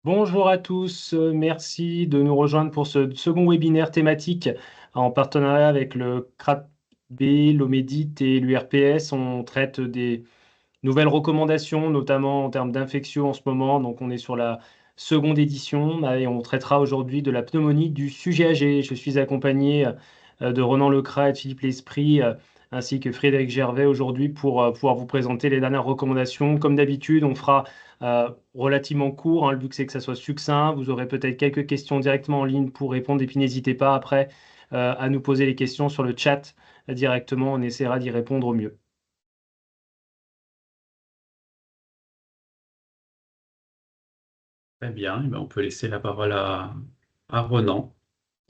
Bonjour à tous, merci de nous rejoindre pour ce second webinaire thématique en partenariat avec le CRATB, l'OMEDIT et l'URPS. On traite des nouvelles recommandations, notamment en termes d'infection en ce moment. Donc on est sur la seconde édition et on traitera aujourd'hui de la pneumonie du sujet âgé. Je suis accompagné de Ronan Lecras et de Philippe L'Esprit, ainsi que Frédéric Gervais aujourd'hui pour pouvoir vous présenter les dernières recommandations. Comme d'habitude, on fera relativement court, hein, le but c'est que ça soit succinct. Vous aurez peut-être quelques questions directement en ligne pour répondre et puis n'hésitez pas après à nous poser les questions sur le chat directement. On essaiera d'y répondre au mieux. Très bien, eh ben, on peut laisser la parole à Ronan.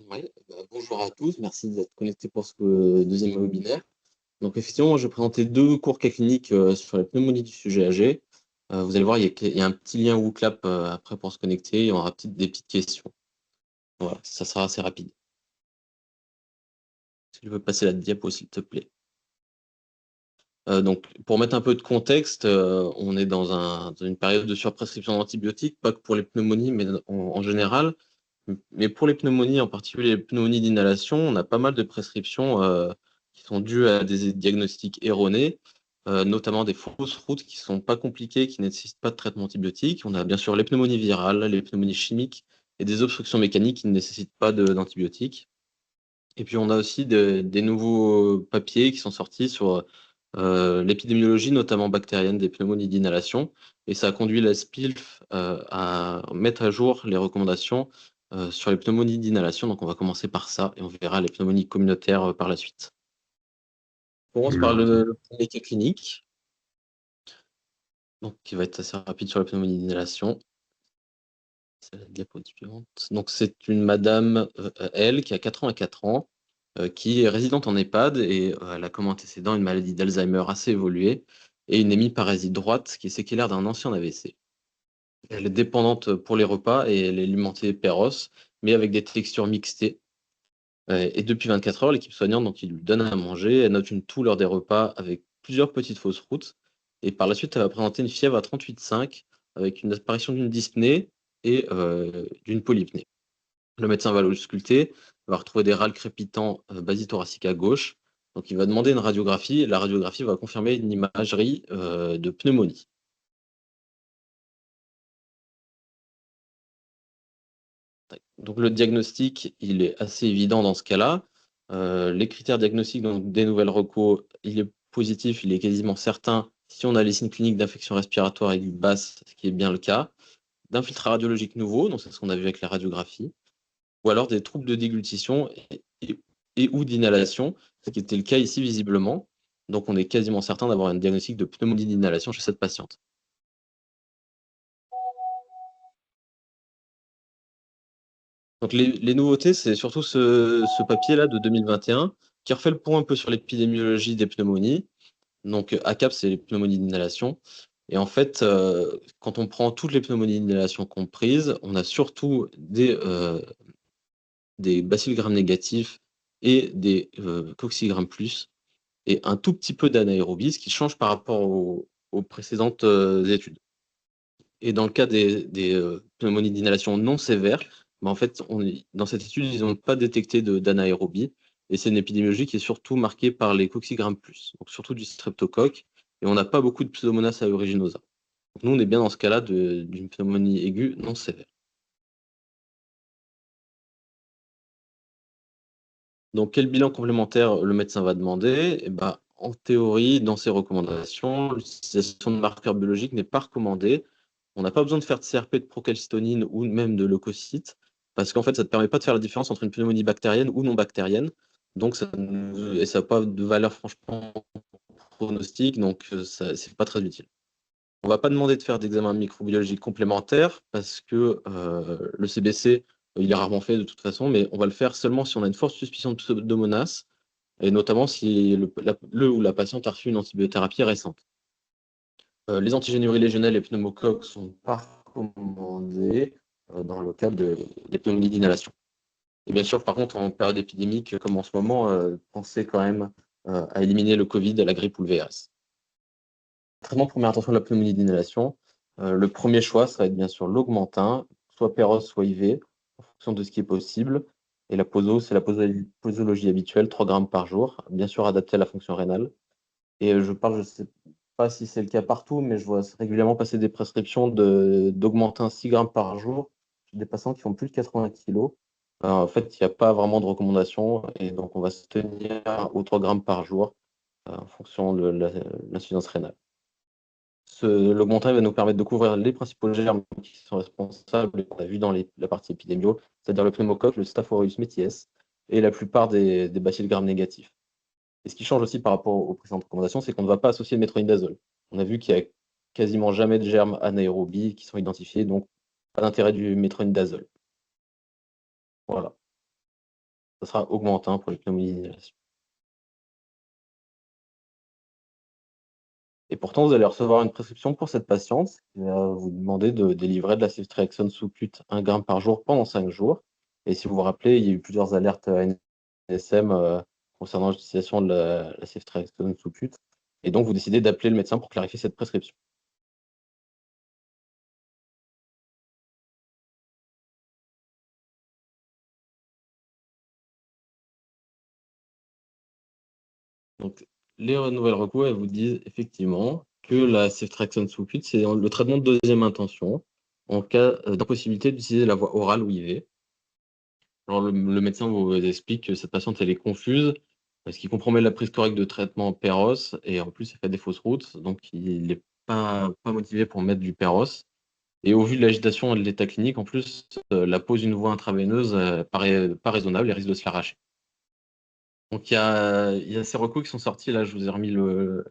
Ouais, bonjour à tous, merci d'être connectés pour ce deuxième webinaire. Donc effectivement, moi, je vais présenter deux cours cas cliniques sur la pneumonie du sujet âgé. Vous allez voir, il y a un petit lien WooClap après pour se connecter, il y aura des petites questions. Voilà, ça sera assez rapide. Si tu veux passer la diapo, s'il te plaît. Donc, pour mettre un peu de contexte, on est dans une période de surprescription d'antibiotiques, pas que pour les pneumonies, mais en général. Mais pour les pneumonies, en particulier les pneumonies d'inhalation, on a pas mal de prescriptions qui sont dues à des diagnostics erronés, notamment des fausses routes qui sont pas compliquées, qui ne nécessitent pas de traitement antibiotique. On a bien sûr les pneumonies virales, les pneumonies chimiques et des obstructions mécaniques qui ne nécessitent pas d'antibiotiques. Et puis on a aussi des nouveaux papiers qui sont sortis sur l'épidémiologie, notamment bactérienne, des pneumonies d'inhalation. Et ça a conduit la SPILF à mettre à jour les recommandations sur les pneumonies d'inhalation. Donc on va commencer par ça et on verra les pneumonies communautaires par la suite. On commence par le premier cas clinique, donc qui va être assez rapide sur la pneumonie d'inhalation. C'est la diapo suivante. Donc c'est une madame, elle, qui a 84 ans, qui est résidente en EHPAD et elle a comme antécédent une maladie d'Alzheimer assez évoluée et une hémiparésie droite qui est séquelaire d'un ancien AVC. Elle est dépendante pour les repas et elle est alimentée Péros, mais avec des textures mixtées. Et depuis 24 heures, l'équipe soignante donc, il lui donne à manger, elle note une toux lors des repas avec plusieurs petites fausses routes. Et par la suite, elle va présenter une fièvre à 38,5 avec une apparition d'une dyspnée et d'une polypnée. Le médecin va l'ausculter, va retrouver des râles crépitants basithoraciques à gauche. Donc il va demander une radiographie et la radiographie va confirmer une imagerie de pneumonie. Donc le diagnostic, il est assez évident dans ce cas-là. Les critères diagnostiques donc, des nouvelles recos, il est positif, il est quasiment certain si on a les signes cliniques d'infection respiratoire aiguë basse, ce qui est bien le cas, d'un filtre radiologique nouveau, donc c'est ce qu'on a vu avec la radiographie, ou alors des troubles de déglutition et ou d'inhalation, ce qui était le cas ici visiblement. Donc on est quasiment certain d'avoir un diagnostic de pneumonie d'inhalation chez cette patiente. Donc les nouveautés, c'est surtout ce papier-là de 2021 qui refait le point un peu sur l'épidémiologie des pneumonies. Donc ACAP, c'est les pneumonies d'inhalation. Et en fait, quand on prend toutes les pneumonies d'inhalation comprises, on a surtout des bacilles gram négatifs et des coxygrammes plus, et un tout petit peu d'anaérobie, ce qui change par rapport aux précédentes études. Et dans le cas des pneumonies d'inhalation non sévères, bah, en fait, dans cette étude, ils n'ont pas détecté d'anaérobie. Et c'est une épidémiologie qui est surtout marquée par les coxygrammes plus, donc surtout du streptocoque. Et on n'a pas beaucoup de Pseudomonas aeruginosa. Donc nous, on est bien dans ce cas-là d'une pneumonie aiguë non sévère. Donc, quel bilan complémentaire le médecin va demander? Eh ben, en théorie, dans ses recommandations, l'utilisation de marqueurs biologiques n'est pas recommandée. On n'a pas besoin de faire de CRP de procalcitonine ou même de leucocytes, parce qu'en fait, ça ne te permet pas de faire la différence entre une pneumonie bactérienne ou non bactérienne. Donc, ça n'a pas de valeur franchement pronostique, donc ça, c'est pas très utile. On ne va pas demander de faire d'examen microbiologique complémentaire parce que le CBC, il est rarement fait de toute façon, mais on va le faire seulement si on a une forte suspicion de pseudomonas et notamment si le ou la patiente a reçu une antibiothérapie récente. Les antigénuries légionnelles et pneumocoques sont pas recommandés dans le cadre des pneumonies d'inhalation. Et bien sûr, par contre, en période épidémique comme en ce moment, pensez quand même à éliminer le Covid, la grippe ou le VRS. Traitement première intention de la pneumonie d'inhalation, le premier choix, ça va être bien sûr l'augmentin, soit Péros, soit IV, en fonction de ce qui est possible. Et la poso, c'est la posologie habituelle, 3 grammes par jour, bien sûr adaptée à la fonction rénale. Et je ne sais pas si c'est le cas partout, mais je vois régulièrement passer des prescriptions d'augmenter un 6 grammes par jour chez des patients qui font plus de 80 kilos. En fait, il n'y a pas vraiment de recommandation, et donc on va se tenir aux 3 grammes par jour en fonction de l'insuffisance rénale. L'augmentin va nous permettre de couvrir les principaux germes qui sont responsables, qu'on a vu dans la partie épidémio, c'est-à-dire le pneumocoque, le Staph aureus mentis et la plupart des bacilles gram négatifs. Et ce qui change aussi par rapport aux précédentes recommandations, c'est qu'on ne va pas associer le métronidazole. On a vu qu'il n'y a quasiment jamais de germes anaérobies qui sont identifiés, donc pas d'intérêt du métronidazole. Voilà. Ça sera augmentin pour les pneumonies d'inhalation. Et pourtant, vous allez recevoir une prescription pour cette patiente qui va vous demander de délivrer de la ceftriaxone sous-cute 1 gramme par jour pendant 5 jours. Et si vous vous rappelez, il y a eu plusieurs alertes à NSM concernant l'utilisation de la ceftriaxone sous-cute. Et donc, vous décidez d'appeler le médecin pour clarifier cette prescription. Donc, les nouvelles recours, elles vous disent effectivement que la ceftriaxone sous-cute, c'est le traitement de deuxième intention en cas d'impossibilité d'utiliser la voie orale ou IV. Alors, le médecin vous explique que cette patiente, elle est confuse, ce qui compromet la prise correcte de traitement Péros, et en plus, elle fait des fausses routes, donc il n'est pas motivé pour mettre du Péros. Et au vu de l'agitation et de l'état clinique, en plus, la pose d'une voie intraveineuse paraît pas raisonnable et risque de se l'arracher. Donc, il y a ces recours qui sont sortis. Là, je vous ai remis le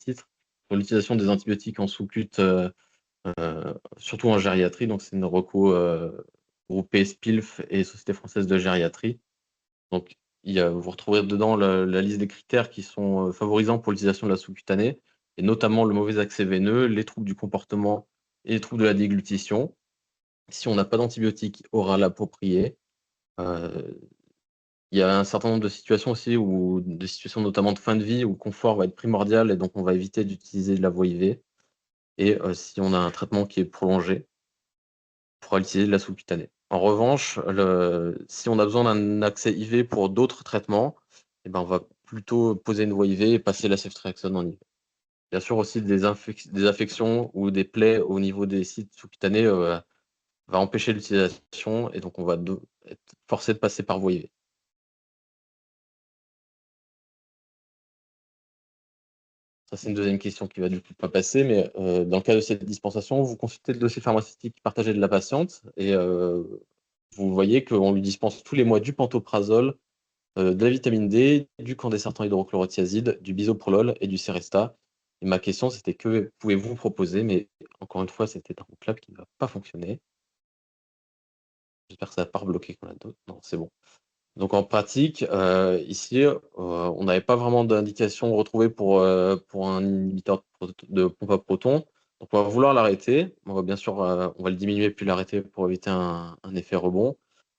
titre sur l'utilisation des antibiotiques en sous-cut, surtout en gériatrie. Donc, c'est une reco groupée SPILF et Société française de gériatrie. Donc, vous retrouverez dedans la liste des critères qui sont favorisants pour l'utilisation de la sous-cutanée, et notamment le mauvais accès veineux, les troubles du comportement et les troubles de la déglutition. Si on n'a pas d'antibiotique oral approprié, il y a un certain nombre de situations aussi, ou des situations notamment de fin de vie, où le confort va être primordial, et donc on va éviter d'utiliser de la voie IV. Et si on a un traitement qui est prolongé, on pourra utiliser de la sous-cutanée. En revanche, si on a besoin d'un accès IV pour d'autres traitements, eh ben, on va plutôt poser une voie IV et passer la ceftriaxone en IV. Bien sûr, aussi des affections ou des plaies au niveau des sites sous-cutanés va empêcher l'utilisation, et donc on va être forcé de passer par voie IV. Ça, c'est une deuxième question qui va du coup pas passer, mais dans le cas de cette dispensation, vous consultez le dossier pharmaceutique partagé de la patiente, et vous voyez qu'on lui dispense tous les mois du pantoprazole, de la vitamine D, du candesartan hydrochlorothiazide, du bisoprolol et du Seresta. Et ma question, c'était que pouvez-vous proposer? Mais encore une fois, c'était un clap qui ne va pas fonctionner. J'espère que ça va pas rebloquer quand la dose. Non, c'est bon. Donc en pratique, ici, on n'avait pas vraiment d'indication retrouvée pour un inhibiteur de pompe à protons. Donc on va vouloir l'arrêter. On va bien sûr on va le diminuer puis l'arrêter pour éviter un effet rebond.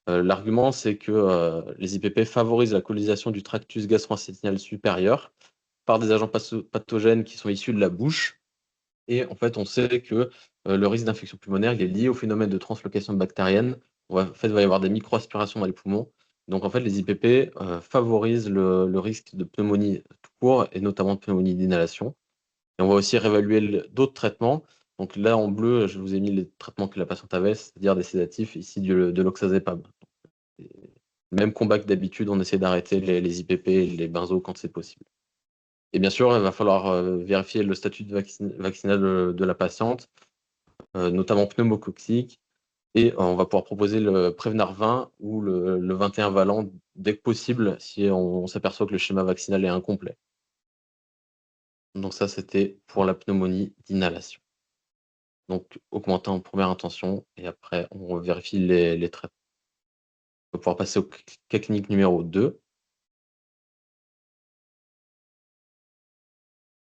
L'argument, c'est que les IPP favorisent la colonisation du tractus gastro-intestinal supérieur par des agents pathogènes qui sont issus de la bouche. Et en fait, on sait que le risque d'infection pulmonaire, il est lié au phénomène de translocation bactérienne. En fait, il va y avoir des micro-aspirations dans les poumons. Donc, en fait, les IPP favorisent le risque de pneumonie tout court, et notamment de pneumonie d'inhalation. Et on va aussi réévaluer d'autres traitements. Donc là, en bleu, je vous ai mis les traitements que la patiente avait, c'est-à-dire des sédatifs, ici de l'oxazepam. Même combat que d'habitude, on essaie d'arrêter les IPP et les benzos quand c'est possible. Et bien sûr, il va falloir vérifier le statut vaccinal de la patiente, notamment pneumococcique. Et on va pouvoir proposer le Prévenard 20 ou le 21 Valent dès que possible si on s'aperçoit que le schéma vaccinal est incomplet. Donc ça, c'était pour la pneumonie d'inhalation. Donc augmenter en première intention, et après on vérifie les traitements. On va pouvoir passer au cas clinique numéro 2.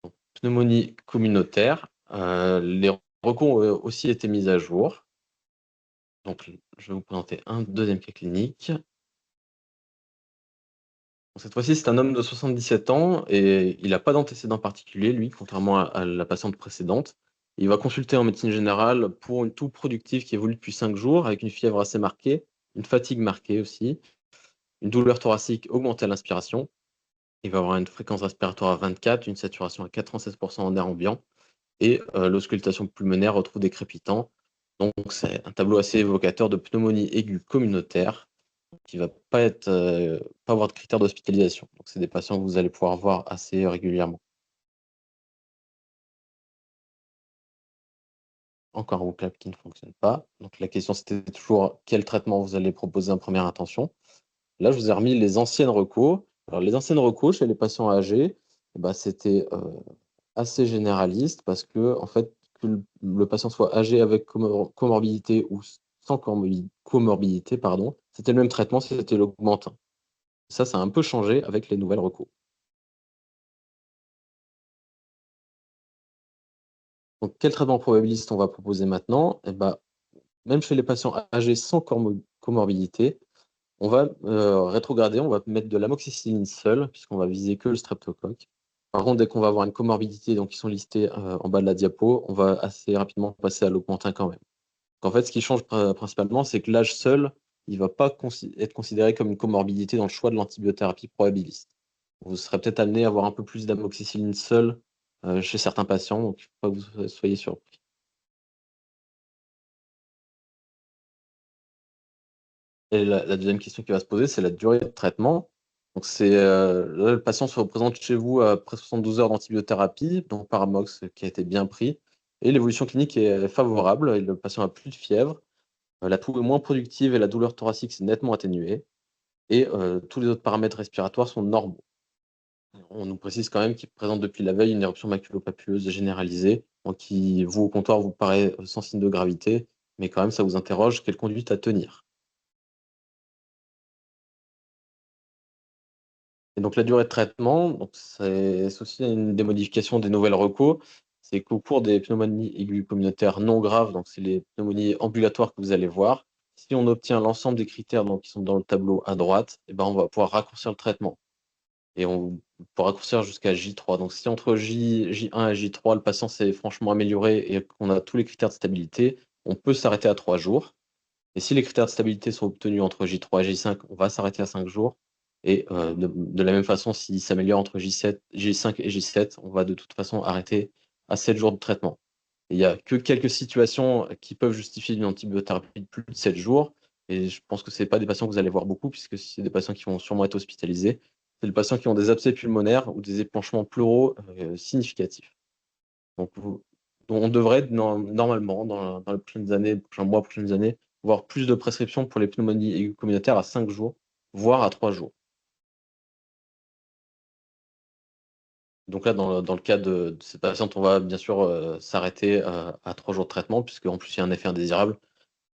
Donc, pneumonie communautaire. Les recours ont aussi été mis à jour. Donc, je vais vous présenter un deuxième cas clinique. Cette fois-ci, c'est un homme de 77 ans et il n'a pas d'antécédent particulier, lui, contrairement à la patiente précédente. Il va consulter en médecine générale pour une toux productive qui évolue depuis 5 jours, avec une fièvre assez marquée, une fatigue marquée aussi, une douleur thoracique augmentée à l'inspiration. Il va avoir une fréquence respiratoire à 24, une saturation à 96% en air ambiant, et l'auscultation pulmonaire retrouve des crépitants. Donc, c'est un tableau assez évocateur de pneumonie aiguë communautaire qui ne va pas avoir de critères d'hospitalisation. Donc, c'est des patients que vous allez pouvoir voir assez régulièrement. Encore un vocable qui ne fonctionne pas. Donc, la question, c'était toujours quel traitement vous allez proposer en première intention. Là, je vous ai remis les anciennes recos. Alors, les anciennes recos chez les patients âgés, c'était assez généraliste parce que, en fait, que le patient soit âgé avec comorbidité ou sans comorbidité, pardon, c'était le même traitement, c'était l'augmentin. Ça a un peu changé avec les nouvelles recos. Donc, quel traitement probabiliste on va proposer maintenant? Même chez les patients âgés sans comorbidité, on va rétrograder, on va mettre de l'amoxicilline seule, puisqu'on va viser que le streptocoque. Par contre, dès qu'on va avoir une comorbidité, donc qui sont listées en bas de la diapo, on va assez rapidement passer à l'augmentin quand même. En fait, ce qui change principalement, c'est que l'âge seul, il ne va pas être considéré comme une comorbidité dans le choix de l'antibiothérapie probabiliste. Vous serez peut-être amené à avoir un peu plus d'amoxicilline seule chez certains patients, donc il ne faut pas que vous soyez surpris. Et la deuxième question qui va se poser, c'est la durée de traitement. Donc, là, le patient se représente chez vous après 72 heures d'antibiothérapie, donc par Amox qui a été bien pris, et l'évolution clinique est favorable, et le patient n'a plus de fièvre, la toux est moins productive et la douleur thoracique s'est nettement atténuée, et tous les autres paramètres respiratoires sont normaux. On nous précise quand même qu'il présente depuis la veille une éruption maculopapuleuse généralisée, donc qui, vous, au comptoir, vous paraît sans signe de gravité, mais quand même, ça vous interroge quelle conduite à tenir. Et donc la durée de traitement, donc c'est aussi une des modifications des nouvelles recos, c'est qu'au cours des pneumonies aiguës communautaires non graves, donc c'est les pneumonies ambulatoires que vous allez voir, si on obtient l'ensemble des critères donc, qui sont dans le tableau à droite, on va pouvoir raccourcir le traitement. Et on peut raccourcir jusqu'à J3. Donc si entre J1 et J3, le patient s'est franchement amélioré et qu'on a tous les critères de stabilité, on peut s'arrêter à 3 jours. Et si les critères de stabilité sont obtenus entre J3 et J5, on va s'arrêter à 5 jours. Et de la même façon, s'il s'améliore entre J5 et J7, on va de toute façon arrêter à 7 jours de traitement. Il n'y a que quelques situations qui peuvent justifier une antibiothérapie de plus de 7 jours. Et je pense que ce n'est pas des patients que vous allez voir beaucoup, puisque c'est des patients qui vont sûrement être hospitalisés. C'est des patients qui ont des abcès pulmonaires ou des épanchements pleuraux significatifs. Donc, on devrait normalement, dans les prochaines années, prochains mois, prochaines années, voir plus de prescriptions pour les pneumonies aiguës communautaires à 5 jours, voire à 3 jours. Donc là, dans le cas de cette patiente, on va bien sûr s'arrêter à 3 jours de traitement, puisqu'en plus, il y a un effet indésirable.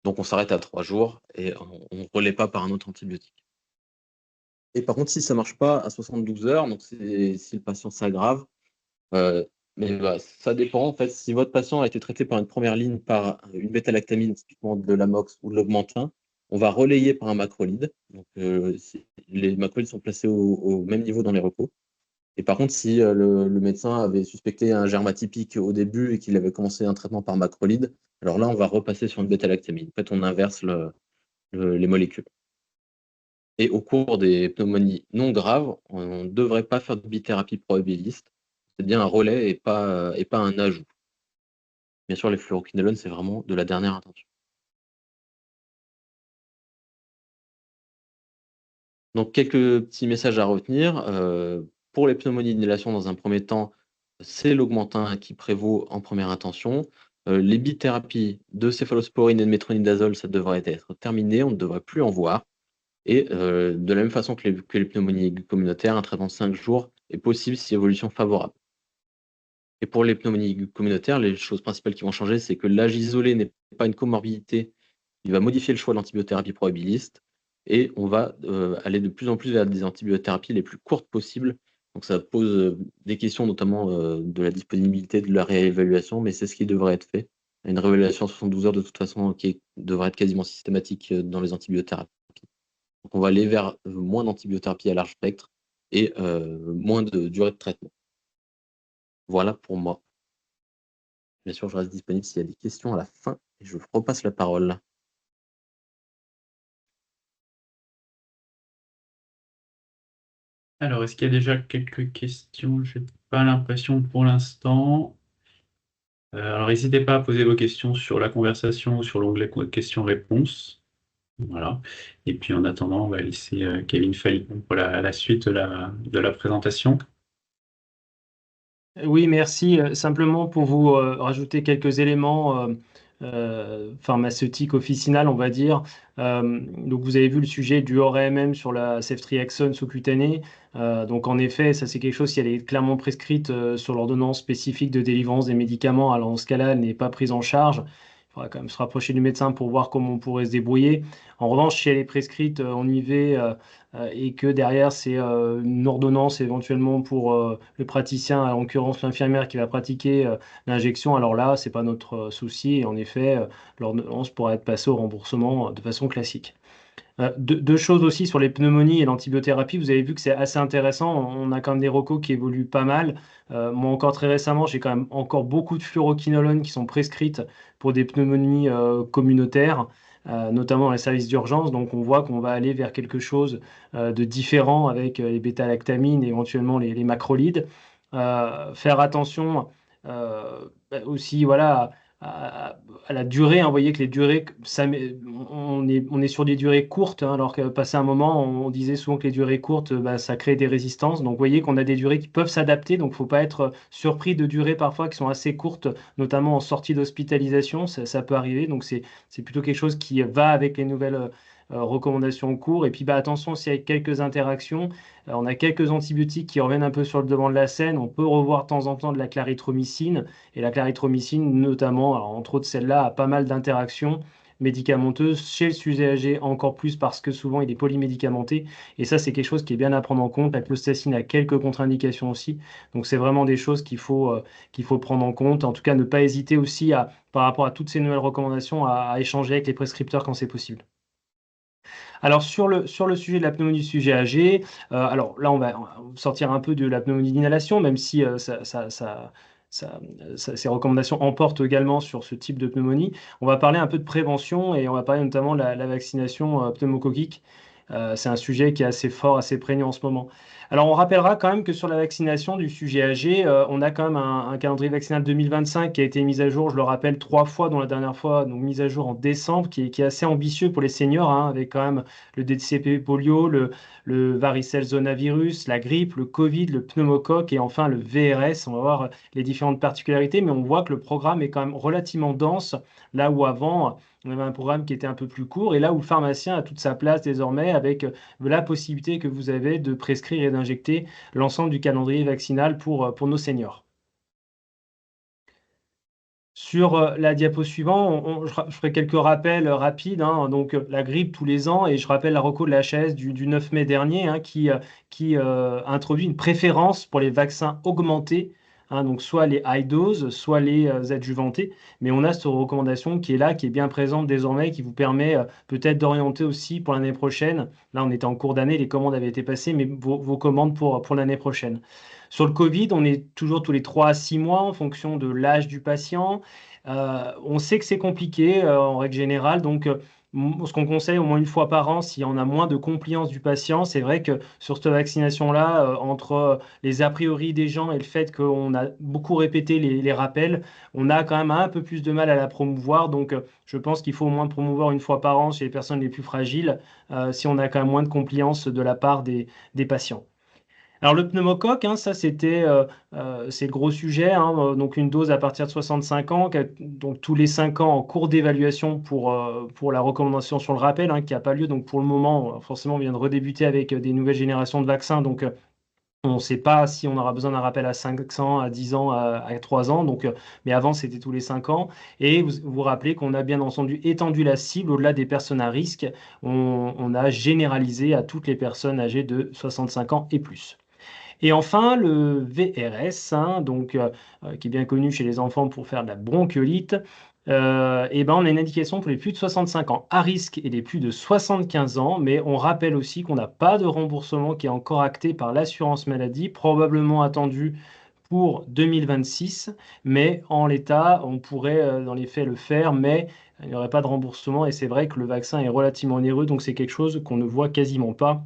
Donc on s'arrête à 3 jours et on ne relaie pas par un autre antibiotique. Et par contre, si ça ne marche pas à 72 heures, donc si le patient s'aggrave, ça dépend. En fait, si votre patient a été traité par une première ligne par une bêta-lactamine, typiquement de l'Amox ou de l'Augmentin, on va relayer par un macrolide. Donc, les macrolides sont placés au même niveau dans les repos. Et par contre, si le médecin avait suspecté un germe atypique au début et qu'il avait commencé un traitement par macrolide, alors là, on va repasser sur une bêta-lactamine. En fait, on inverse les molécules. Et au cours des pneumonies non graves, on ne devrait pas faire de bithérapie probabiliste. C'est bien un relais et pas un ajout. Bien sûr, les fluoroquinolones, c'est vraiment de la dernière intention. Donc, quelques petits messages à retenir. Pour les pneumonies d'inhalation, dans un premier temps, c'est l'augmentin qui prévaut en première intention. Les bithérapies de céphalosporine et de métronidazole, ça devrait être terminé, on ne devrait plus en voir. Et de la même façon que les pneumonies communautaires, un traitement de 5 jours est possible si évolution favorable. Et pour les pneumonies communautaires, les choses principales qui vont changer, c'est que l'âge isolé n'est pas une comorbidité. Il va modifier le choix de l'antibiothérapie probabiliste et on va aller de plus en plus vers des antibiothérapies les plus courtes possibles. Donc ça pose des questions, notamment de la disponibilité de la réévaluation, mais c'est ce qui devrait être fait. Une réévaluation à 72 heures, de toute façon, qui devrait être quasiment systématique dans les antibiothérapies. Donc on va aller vers moins d'antibiothérapie à large spectre et moins de durée de traitement. Voilà pour moi. Bien sûr, je reste disponible s'il y a des questions à la fin et je vous repasse la parole. Alors, est-ce qu'il y a déjà quelques questions? Je n'ai pas l'impression pour l'instant. Alors, n'hésitez pas à poser vos questions sur la conversation ou sur l'onglet questions-réponses. Voilà. Et puis, en attendant, on va laisser Kevin Falcon pour la suite de la présentation. Oui, merci. Simplement pour vous rajouter quelques éléments pharmaceutiques officinales, on va dire. Donc, vous avez vu le sujet du ORMM sur la ceftriaxone sous-cutanée. Donc, en effet, ça, c'est quelque chose qui est clairement prescrite sur l'ordonnance spécifique de délivrance des médicaments. Alors, dans ce cas-là, elle n'est pas prise en charge. Il faudra quand même se rapprocher du médecin pour voir comment on pourrait se débrouiller. En revanche, si elle est prescrite en IV, et que derrière, c'est une ordonnance éventuellement pour le praticien, en l'occurrence l'infirmière qui va pratiquer l'injection. Alors là, c'est pas notre souci. Et en effet, l'ordonnance pourra être passée au remboursement de façon classique. Deux choses aussi sur les pneumonies et l'antibiothérapie. Vous avez vu que c'est assez intéressant. On a quand même des recos qui évoluent pas mal. Moi, encore très récemment, j'ai quand même encore beaucoup de fluoroquinolones qui sont prescrites pour des pneumonies communautaires, notamment dans les services d'urgence. Donc, on voit qu'on va aller vers quelque chose de différent avec les bêta-lactamines et éventuellement les macrolides. Faire attention aussi, voilà, à la durée, hein. Vous voyez que les durées, on est sur des durées courtes, hein, alors que passé un moment, on disait souvent que les durées courtes, ça crée des résistances. Donc, vous voyez qu'on a des durées qui peuvent s'adapter. Donc, il ne faut pas être surpris de durées parfois qui sont assez courtes, notamment en sortie d'hospitalisation. Ça peut arriver. Donc, c'est plutôt quelque chose qui va avec les nouvelles recommandations en cours. Et puis, attention aussi avec quelques interactions. On a quelques antibiotiques qui reviennent un peu sur le devant de la scène. On peut revoir de temps en temps de la clarithromycine. Et la clarithromycine, notamment, alors, entre autres celle-là, a pas mal d'interactions médicamenteuses chez le sujet âgé, encore plus parce que souvent il est polymédicamenté. Et ça, c'est quelque chose qui est bien à prendre en compte. La clostacine a quelques contre-indications aussi. Donc, c'est vraiment des choses qu'il faut prendre en compte. En tout cas, ne pas hésiter aussi par rapport à toutes ces nouvelles recommandations, à échanger avec les prescripteurs quand c'est possible. Alors, sur le sujet de la pneumonie du sujet âgé, alors là, on va sortir un peu de la pneumonie d'inhalation, même si ces recommandations emportent également sur ce type de pneumonie. On va parler un peu de prévention et on va parler notamment de la vaccination pneumococcique. C'est un sujet qui est assez fort, assez prégnant en ce moment. Alors, on rappellera quand même que sur la vaccination du sujet âgé, on a quand même un calendrier vaccinal 2025 qui a été mis à jour, je le rappelle, 3 fois, dont la dernière fois, donc mise à jour en décembre, qui est assez ambitieux pour les seniors, hein, avec quand même le DCP polio, le varicelle zonavirus, la grippe, le Covid, le pneumocoque et enfin le VRS. On va voir les différentes particularités, mais on voit que le programme est quand même relativement dense, là où avant, on avait un programme qui était un peu plus court, et là où le pharmacien a toute sa place désormais avec la possibilité que vous avez de prescrire et d'injecter l'ensemble du calendrier vaccinal pour nos seniors. Sur la diapo suivante, je ferai quelques rappels rapides, hein. Donc, la grippe tous les ans, et je rappelle la reco de la HAS du 9 mai dernier, hein, qui introduit une préférence pour les vaccins augmentés, hein, donc soit les high dose, soit les adjuvantés. Mais on a cette recommandation qui est là, qui est bien présente désormais, qui vous permet peut-être d'orienter aussi pour l'année prochaine. Là, on était en cours d'année, les commandes avaient été passées, mais vos commandes pour l'année prochaine. Sur le Covid, on est toujours tous les 3 à 6 mois en fonction de l'âge du patient. On sait que c'est compliqué en règle générale, donc ce qu'on conseille au moins une fois par an, s'il y en a moins de compliance du patient, c'est vrai que sur cette vaccination-là, entre les a priori des gens et le fait qu'on a beaucoup répété les rappels, on a quand même un peu plus de mal à la promouvoir. Donc je pense qu'il faut au moins promouvoir une fois par an chez les personnes les plus fragiles, si on a quand même moins de compliance de la part des patients. Alors le pneumocoque, hein, ça c'est le gros sujet, hein, donc une dose à partir de 65 ans, donc tous les 5 ans en cours d'évaluation pour la recommandation sur le rappel, hein, qui n'a pas lieu. Donc pour le moment, forcément, on vient de redébuter avec des nouvelles générations de vaccins, donc on ne sait pas si on aura besoin d'un rappel à 500, à 10 ans, à 3 ans, donc, mais avant c'était tous les 5 ans. Et vous vous rappelez qu'on a bien entendu étendu la cible au-delà des personnes à risque, on a généralisé à toutes les personnes âgées de 65 ans et plus. Et enfin, le VRS, hein, donc, qui est bien connu chez les enfants pour faire de la bronchiolite, et ben, on a une indication pour les plus de 65 ans à risque et les plus de 75 ans, mais on rappelle aussi qu'on n'a pas de remboursement qui est encore acté par l'assurance maladie, probablement attendu pour 2026, mais en l'état, on pourrait dans les faits le faire, mais il n'y aurait pas de remboursement et c'est vrai que le vaccin est relativement onéreux, donc c'est quelque chose qu'on ne voit quasiment pas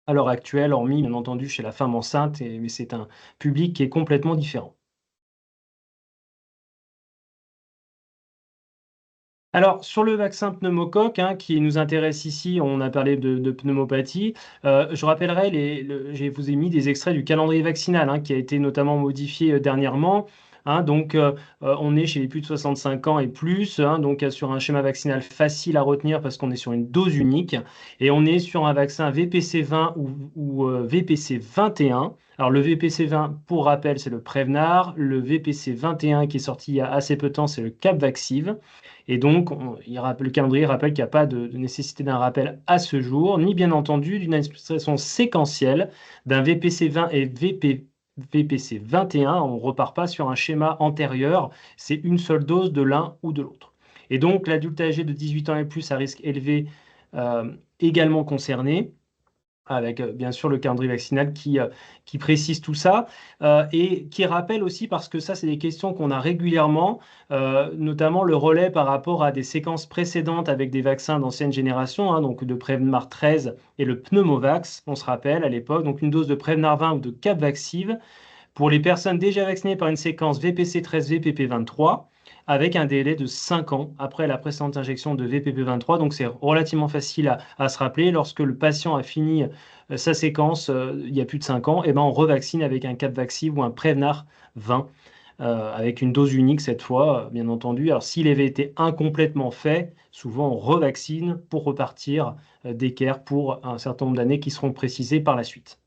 à l'heure actuelle, hormis bien entendu chez la femme enceinte, mais c'est un public qui est complètement différent. Alors, sur le vaccin pneumocoque, hein, qui nous intéresse ici, on a parlé de pneumopathie. Je rappellerai, je vous ai mis des extraits du calendrier vaccinal, hein, qui a été notamment modifié dernièrement. Hein. Donc, on est chez les plus de 65 ans et plus, hein, donc sur un schéma vaccinal facile à retenir parce qu'on est sur une dose unique. Et on est sur un vaccin VPC 20 ou VPC 21. Alors, le VPC 20, pour rappel, c'est le Prevnar. Le VPC 21, qui est sorti il y a assez peu de temps, c'est le Capvaxive. Et donc, le calendrier rappelle qu'il n'y a pas de nécessité d'un rappel à ce jour, ni bien entendu d'une administration séquentielle d'un VPC 20 et VPC 21. On ne repart pas sur un schéma antérieur, c'est une seule dose de l'un ou de l'autre. Et donc, l'adulte âgé de 18 ans et plus à risque élevé également concerné, avec bien sûr le calendrier vaccinal qui précise tout ça et qui rappelle aussi, parce que ça, c'est des questions qu'on a régulièrement, notamment le relais par rapport à des séquences précédentes avec des vaccins d'ancienne génération, hein, donc de Prevnar 13 et le Pneumovax, on se rappelle à l'époque, donc une dose de Prevnar 20 ou de Capvaxive pour les personnes déjà vaccinées par une séquence VPC 13, VPP 23 avec un délai de 5 ans après la précédente injection de VPP 23. Donc, c'est relativement facile à se rappeler. Lorsque le patient a fini sa séquence il y a plus de 5 ans, et ben, on revaccine avec un Capvaxive ou un Prevnar 20, avec une dose unique cette fois, bien entendu. Alors, s'il avait été incomplètement fait, souvent on revaccine pour repartir d'équerre pour un certain nombre d'années qui seront précisées par la suite.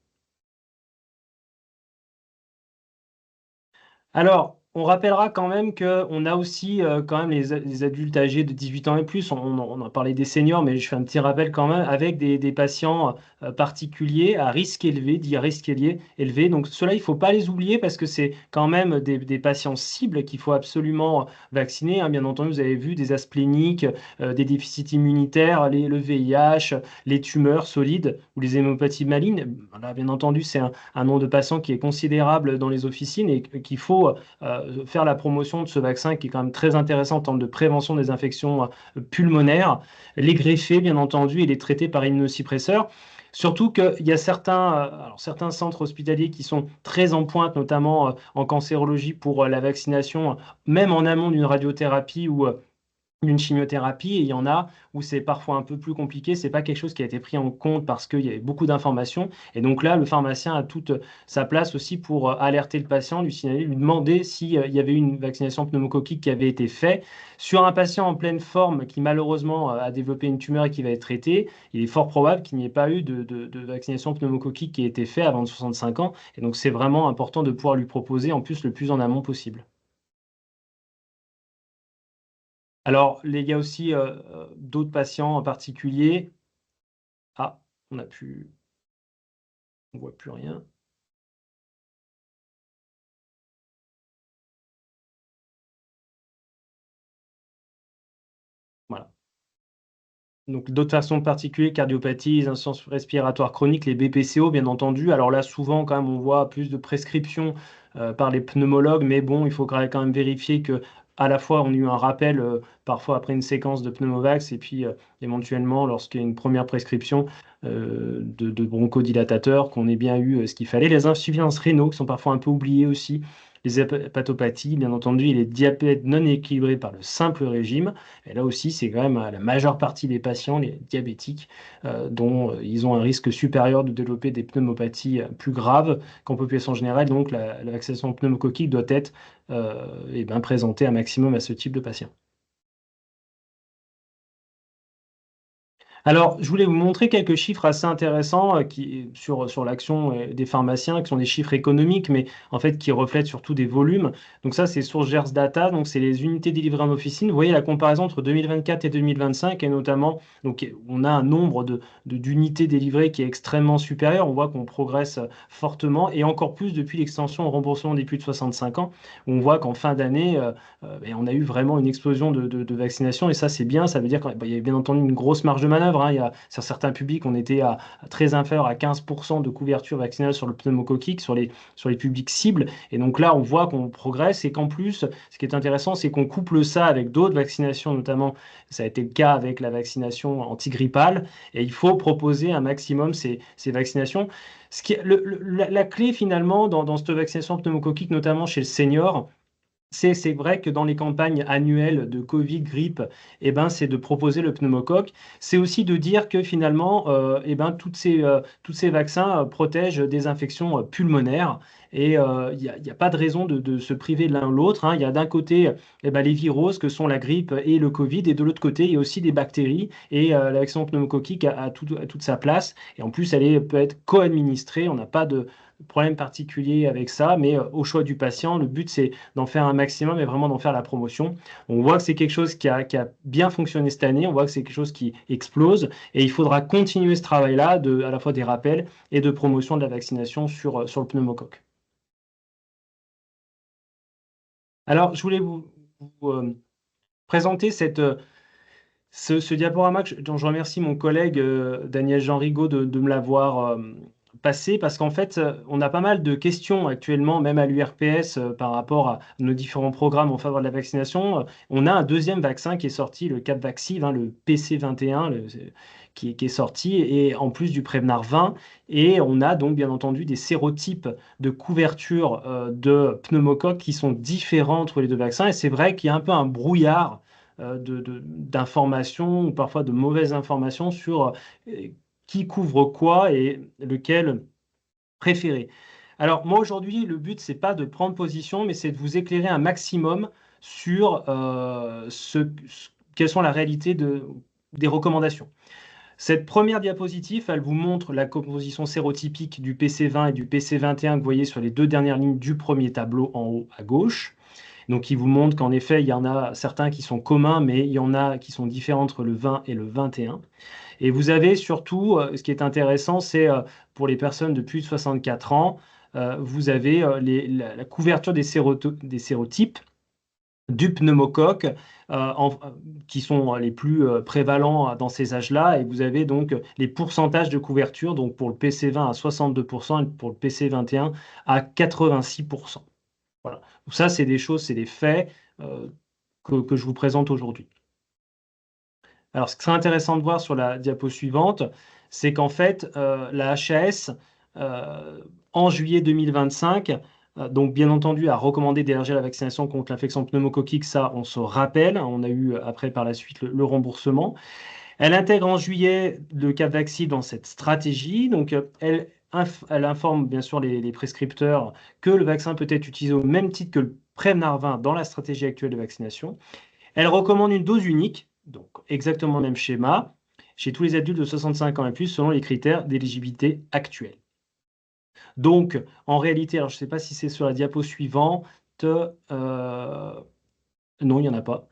Alors, on rappellera quand même qu'on a aussi quand même les adultes âgés de 18 ans et plus. On a parlé des seniors, mais je fais un petit rappel quand même avec des patients particuliers à risque élevé, dit à risque élevé. Donc, ceux-là, il ne faut pas les oublier parce que c'est quand même des patients cibles qu'il faut absolument vacciner. Hein. Bien entendu, vous avez vu des aspléniques, des déficits immunitaires, le VIH, les tumeurs solides ou les hémopathies malignes. Là, bien entendu, c'est un nombre de patients qui est considérable dans les officines et qu'il faut faire la promotion de ce vaccin qui est quand même très intéressant en termes de prévention des infections pulmonaires, les greffer bien entendu et les traiter par immunosuppresseurs. Surtout qu'il y a certains centres hospitaliers qui sont très en pointe, notamment en cancérologie pour la vaccination, même en amont d'une radiothérapie ou d'une chimiothérapie, et il y en a où c'est parfois un peu plus compliqué, c'est pas quelque chose qui a été pris en compte parce qu'il y avait beaucoup d'informations, et donc là, le pharmacien a toute sa place aussi pour alerter le patient, lui signaler, lui demander s'il y avait une vaccination pneumococcique qui avait été faite. Sur un patient en pleine forme qui malheureusement a développé une tumeur et qui va être traité, il est fort probable qu'il n'y ait pas eu de vaccination pneumococcique qui ait été faite avant 65 ans, et donc c'est vraiment important de pouvoir lui proposer en plus le plus en amont possible. Alors, il y a aussi d'autres patients en particulier. Ah, on voit plus rien. Voilà. Donc, d'autres façons particulières, cardiopathie, insuffisance respiratoire chronique, les BPCO, bien entendu. Alors là, souvent, quand même, on voit plus de prescriptions par les pneumologues, mais bon, il faut quand même vérifier que à la fois, on a eu un rappel parfois après une séquence de pneumovax et puis éventuellement, lorsqu'il y a une première prescription de bronchodilatateurs, qu'on ait bien eu ce qu'il fallait. Les insuffisances rénaux qui sont parfois un peu oubliées aussi, les hépatopathies, bien entendu, et les diabètes non équilibrés par le simple régime. Et là aussi, c'est quand même la majeure partie des patients, les diabétiques, dont ils ont un risque supérieur de développer des pneumopathies plus graves qu'en population générale. Donc, la vaccination pneumococcique doit être présentée un maximum à ce type de patients. Alors, je voulais vous montrer quelques chiffres assez intéressants sur l'action des pharmaciens, qui sont des chiffres économiques, mais en fait qui reflètent surtout des volumes. Donc ça, c'est source Gers Data, donc c'est les unités délivrées en officine. Vous voyez la comparaison entre 2024 et 2025, et notamment, donc on a un nombre d'unités délivrées qui est extrêmement supérieur. On voit qu'on progresse fortement, et encore plus depuis l'extension au remboursement des plus de 65 ans, où on voit qu'en fin d'année, on a eu vraiment une explosion de vaccination, et ça, c'est bien. Ça veut dire qu'il y a bien entendu une grosse marge de manœuvre. manœuvre, hein. Sur certains publics, on était à très inférieur à 15% de couverture vaccinale sur le pneumococcique, sur les publics cibles. Et donc là, on voit qu'on progresse et qu'en plus, ce qui est intéressant, c'est qu'on couple ça avec d'autres vaccinations, notamment, ça a été le cas avec la vaccination antigrippale. Et il faut proposer un maximum ces vaccinations. La clé, finalement, dans cette vaccination pneumococcique, notamment chez le senior, c'est vrai que dans les campagnes annuelles de Covid, grippe, eh ben, c'est de proposer le pneumocoque. C'est aussi de dire que finalement, eh ben, tous ces vaccins protègent des infections pulmonaires. Et il n'y a pas de raison de se priver de l'un ou l'autre, hein. Il y a d'un côté eh ben, les viroses que sont la grippe et le Covid, et de l'autre côté, il y a aussi des bactéries. Et la vaccination pneumococcique a toute sa place. Et en plus, peut être co-administrée. On n'a pas de problème particulier avec ça, mais au choix du patient, le but, c'est d'en faire un maximum et vraiment d'en faire la promotion. On voit que c'est quelque chose qui a bien fonctionné cette année, on voit que c'est quelque chose qui explose et il faudra continuer ce travail-là, à la fois des rappels et de promotion de la vaccination sur le pneumocoque. Alors, je voulais vous présenter ce diaporama dont je remercie mon collègue Daniel Jean Rigaud de me l'avoir passé, parce qu'en fait, on a pas mal de questions actuellement, même à l'URPS, par rapport à nos différents programmes en faveur de la vaccination. On a un deuxième vaccin qui est sorti, le Capvaxive, hein, le PC21, qui est sorti, et en plus du Prevnar 20. Et on a donc, bien entendu, des sérotypes de couverture de pneumocoque qui sont différents entre les deux vaccins. Et c'est vrai qu'il y a un peu un brouillard d'informations ou parfois de mauvaises informations sur qui couvre quoi et lequel préférer. Alors moi aujourd'hui, le but, c'est pas de prendre position, mais c'est de vous éclairer un maximum sur quelles sont la réalité des recommandations. Cette première diapositive, elle vous montre la composition sérotypique du PC20 et du PC21 que vous voyez sur les deux dernières lignes du premier tableau en haut à gauche. Donc, il vous montre qu'en effet, il y en a certains qui sont communs, mais il y en a qui sont différents entre le 20 et le 21. Et vous avez surtout, ce qui est intéressant, c'est pour les personnes de plus de 64 ans, vous avez la couverture des sérotypes du pneumocoque qui sont les plus prévalents dans ces âges-là. Et vous avez donc les pourcentages de couverture, donc pour le PC20 à 62% et pour le PC21 à 86%. Voilà. Donc ça, c'est des choses, c'est des faits que je vous présente aujourd'hui. Alors, ce qui serait intéressant de voir sur la diapo suivante, c'est qu'en fait, la HAS, en juillet 2025, donc bien entendu, a recommandé d'élargir la vaccination contre l'infection pneumococcique. Ça, on se rappelle. On a eu après, par la suite, le remboursement. Elle intègre en juillet le Capvaxive dans cette stratégie. Donc, elle informe bien sûr les prescripteurs que le vaccin peut être utilisé au même titre que le Prevnar 20 dans la stratégie actuelle de vaccination. Elle recommande une dose unique, donc exactement le même schéma, chez tous les adultes de 65 ans et plus, selon les critères d'éligibilité actuels. Donc, en réalité, alors je ne sais pas si c'est sur la diapo suivante, non, il n'y en a pas.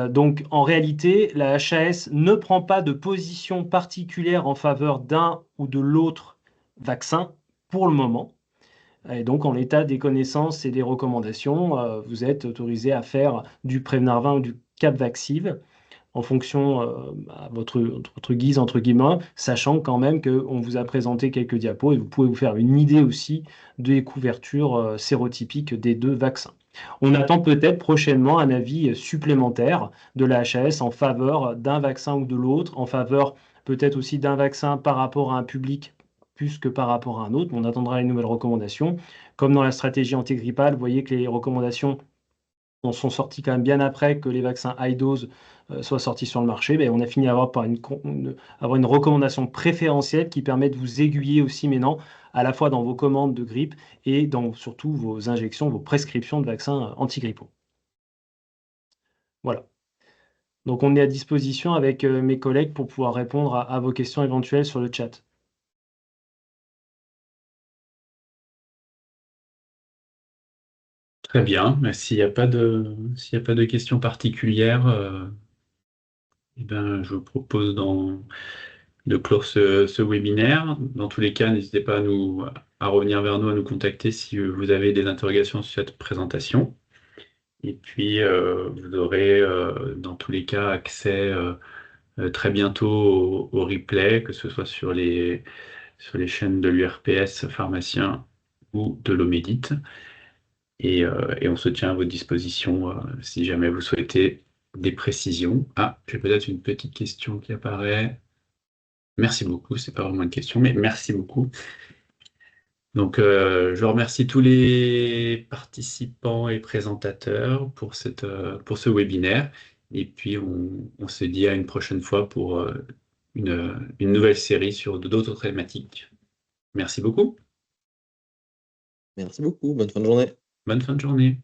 Donc, en réalité, la HAS ne prend pas de position particulière en faveur d'un ou de l'autre vaccin pour le moment. Et donc, en l'état des connaissances et des recommandations, vous êtes autorisé à faire du Prevnar 20 ou du Capvaxive en fonction à votre guise, entre guillemets, sachant quand même qu'on vous a présenté quelques diapos et vous pouvez vous faire une idée aussi des couvertures sérotypiques des deux vaccins. On attend peut-être prochainement un avis supplémentaire de la HAS en faveur d'un vaccin ou de l'autre, en faveur peut-être aussi d'un vaccin par rapport à un public plus que par rapport à un autre. On attendra les nouvelles recommandations. Comme dans la stratégie antigrippale, vous voyez que les recommandations sont sorties quand même bien après que les vaccins high dose soient sortis sur le marché. Mais on a fini à avoir une recommandation préférentielle qui permet de vous aiguiller aussi maintenant à la fois dans vos commandes de grippe et dans surtout vos injections, vos prescriptions de vaccins antigrippaux. Voilà. Donc on est à disposition avec mes collègues pour pouvoir répondre à vos questions éventuelles sur le chat. Très bien. Mais s'il n'y a pas de questions particulières, eh ben, je vous propose de clore ce webinaire. Dans tous les cas, n'hésitez pas à revenir vers nous, à nous contacter si vous avez des interrogations sur cette présentation. Et puis, vous aurez dans tous les cas accès très bientôt au replay, que ce soit sur les chaînes de l'URPS pharmacien ou de l'Omédit. Et on se tient à votre disposition si jamais vous souhaitez des précisions. Ah, j'ai peut-être une petite question qui apparaît. Merci beaucoup, c'est pas vraiment une question, mais merci beaucoup. Donc, je remercie tous les participants et présentateurs pour pour ce webinaire. Et puis, on se dit à une prochaine fois pour une nouvelle série sur d'autres thématiques. Merci beaucoup. Merci beaucoup. Bonne fin de journée. Bonne fin de journée.